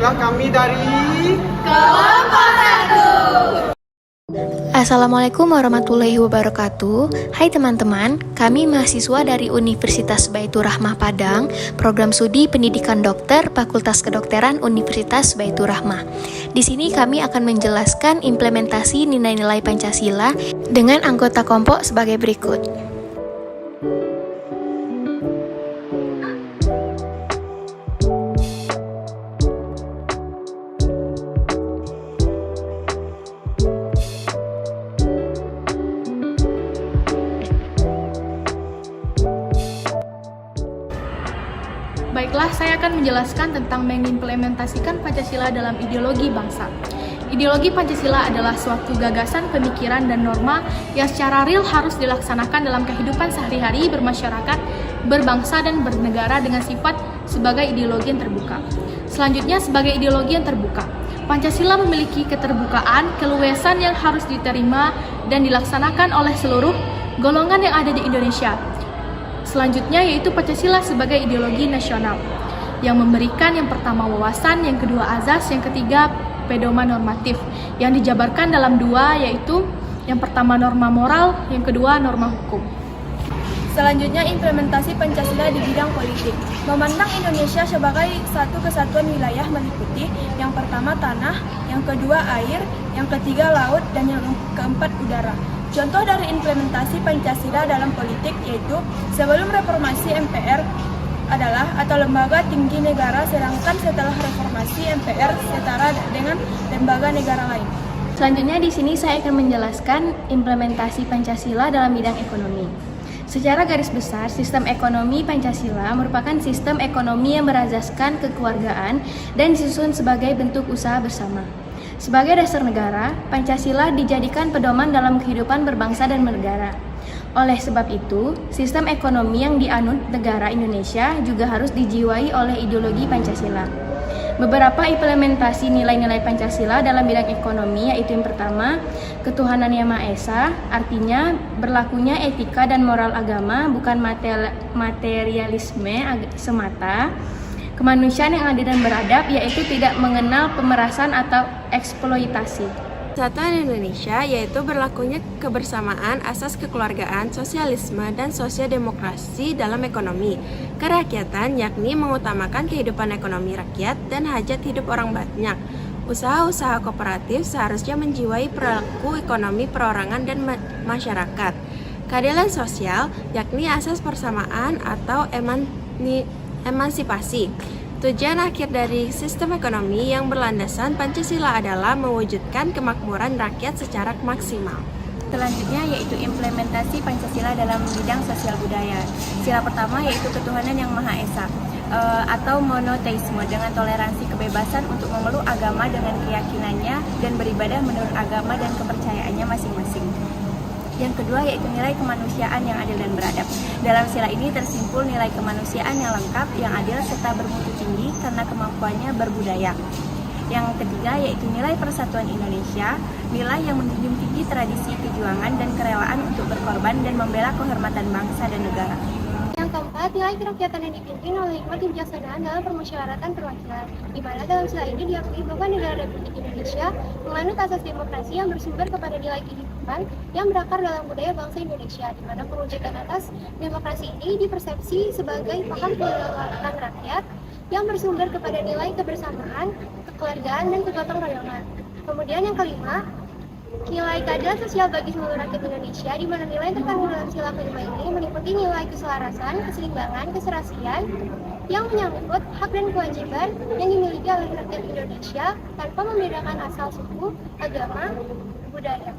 adalah kami dari Kelompok 1. Assalamualaikum warahmatullahi wabarakatuh. Hai teman-teman, kami mahasiswa dari Universitas Baitur Rahmah Padang, Program Studi Pendidikan Dokter, Fakultas Kedokteran Universitas Baitur Rahmah. Di sini kami akan menjelaskan implementasi nilai-nilai Pancasila dengan anggota kelompok sebagai berikut. Baiklah, saya akan menjelaskan tentang mengimplementasikan Pancasila dalam ideologi bangsa. Ideologi Pancasila adalah suatu gagasan, pemikiran, dan norma yang secara real harus dilaksanakan dalam kehidupan sehari-hari bermasyarakat, berbangsa, dan bernegara dengan sifat sebagai ideologi yang terbuka. Selanjutnya, sebagai ideologi yang terbuka, Pancasila memiliki keterbukaan, keluasan yang harus diterima dan dilaksanakan oleh seluruh golongan yang ada di Indonesia. Selanjutnya yaitu Pancasila sebagai ideologi nasional yang memberikan yang pertama wawasan, yang kedua azas, yang ketiga pedoman normatif yang dijabarkan dalam dua, yaitu yang pertama norma moral, yang kedua norma hukum. Selanjutnya implementasi Pancasila di bidang politik. Memandang Indonesia sebagai satu kesatuan wilayah meliputi yang pertama tanah, yang kedua air, yang ketiga laut, dan yang keempat udara. Contoh dari implementasi Pancasila dalam politik yaitu sebelum reformasi MPR adalah atau lembaga tinggi negara, sedangkan setelah reformasi MPR setara dengan lembaga negara lain. Selanjutnya di sini saya akan menjelaskan implementasi Pancasila dalam bidang ekonomi. Secara garis besar, sistem ekonomi Pancasila merupakan sistem ekonomi yang berasaskan kekeluargaan dan disusun sebagai bentuk usaha bersama. Sebagai dasar negara, Pancasila dijadikan pedoman dalam kehidupan berbangsa dan bernegara. Oleh sebab itu, sistem ekonomi yang dianut negara Indonesia juga harus dijiwai oleh ideologi Pancasila. Beberapa implementasi nilai-nilai Pancasila dalam bidang ekonomi yaitu yang pertama, ketuhanan Yang Maha Esa, artinya berlakunya etika dan moral agama, bukan materialisme semata. Kemanusiaan yang adil dan beradab, yaitu tidak mengenal pemerasan atau eksploitasi. Kesatuan Indonesia yaitu berlakunya kebersamaan, asas kekeluargaan, sosialisme, dan sosialdemokrasi dalam ekonomi. Kerakyatan yakni mengutamakan kehidupan ekonomi rakyat dan hajat hidup orang banyak. Usaha-usaha kooperatif seharusnya menjiwai perilaku ekonomi perorangan dan masyarakat. Keadilan sosial yakni asas persamaan atau emansipasi. Tujuan akhir dari sistem ekonomi yang berlandasan Pancasila adalah mewujudkan kemakmuran rakyat secara maksimal. Selanjutnya yaitu implementasi Pancasila dalam bidang sosial budaya. Sila pertama yaitu ketuhanan Yang Maha Esa atau monoteisme dengan toleransi kebebasan untuk memeluk agama dengan keyakinannya dan beribadah menurut agama dan kepercayaannya masing-masing. Yang kedua yaitu nilai kemanusiaan yang adil dan beradab. Dalam sila ini tersimpul nilai kemanusiaan yang lengkap, yang adil, serta bermutu tinggi karena kemampuannya berbudaya. Yang ketiga yaitu nilai persatuan Indonesia, nilai yang menjunjung tinggi tradisi kejuangan dan kerelaan untuk berkorban dan membela kehormatan bangsa dan negara. Yang keempat, nilai kerakyatan yang dipimpin oleh hikmat kebijaksanaan dalam permusyawaratan perwakilan, di mana dalam sila ini diakui bahwa negara Republik Indonesia menganut asas demokrasi yang bersumber kepada nilai kehidupan yang berakar dalam budaya bangsa Indonesia, di mana perwujudan atas demokrasi ini dipersepsi sebagai paham kedaulatan rakyat yang bersumber kepada nilai kebersamaan, kekeluargaan, dan kegotong royongan. Kemudian yang kelima, nilai keadilan sosial bagi seluruh rakyat Indonesia, di mana nilai yang terkandung dalam sila kelima ini meliputi nilai keselarasan, keseimbangan, keserasian yang menyangkut hak dan kewajiban yang dimiliki oleh rakyat Indonesia tanpa membedakan asal suku, agama, budaya.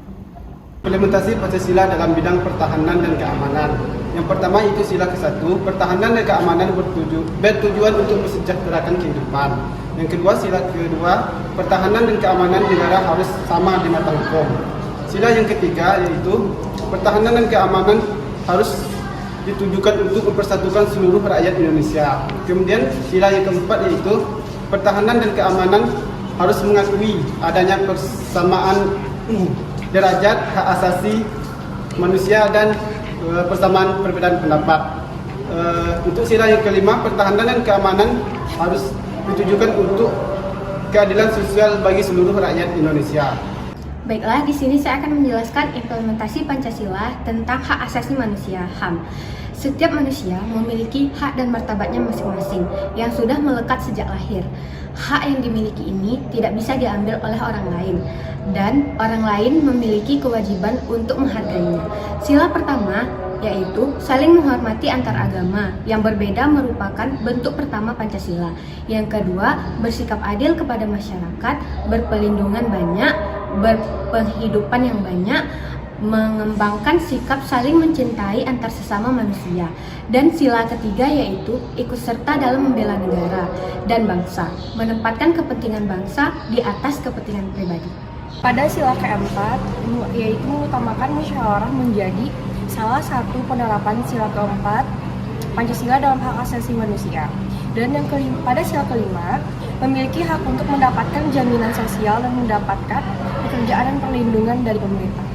implementasi Pancasila dalam bidang pertahanan dan keamanan. Yang pertama itu sila ke-1, pertahanan dan keamanan bertujuan untuk mensejahterakan kehidupan. Yang kedua, sila kedua, pertahanan dan keamanan negara harus sama di mata hukum. Sila yang ketiga yaitu pertahanan dan keamanan harus ditujukan untuk mempersatukan seluruh rakyat Indonesia. Kemudian sila yang keempat yaitu pertahanan dan keamanan harus mengakui adanya persamaan derajat hak asasi manusia dan persamaan perbedaan pendapat. Untuk sila yang kelima, pertahanan dan keamanan harus ditujukan untuk keadilan sosial bagi seluruh rakyat Indonesia. Baiklah, di sini saya akan menjelaskan implementasi Pancasila tentang hak asasi manusia (HAM). Setiap manusia memiliki hak dan martabatnya masing-masing yang sudah melekat sejak lahir. Hak yang dimiliki ini tidak bisa diambil oleh orang lain, dan orang lain memiliki kewajiban untuk menghargainya. Sila pertama yaitu saling menghormati antar agama yang berbeda merupakan bentuk pertama Pancasila. Yang kedua, bersikap adil kepada masyarakat, berperlindungan banyak, berpenghidupan yang banyak, mengembangkan sikap saling mencintai antar sesama manusia. Dan sila ketiga yaitu ikut serta dalam membela negara dan bangsa, menempatkan kepentingan bangsa di atas kepentingan pribadi. Pada sila keempat, yaitu mengutamakan musyawarah menjadi salah satu penerapan sila keempat Pancasila dalam hak asasi manusia. Dan yang kelima, pada sila kelima, memiliki hak untuk mendapatkan jaminan sosial dan mendapatkan pekerjaan dan perlindungan dari pemerintah.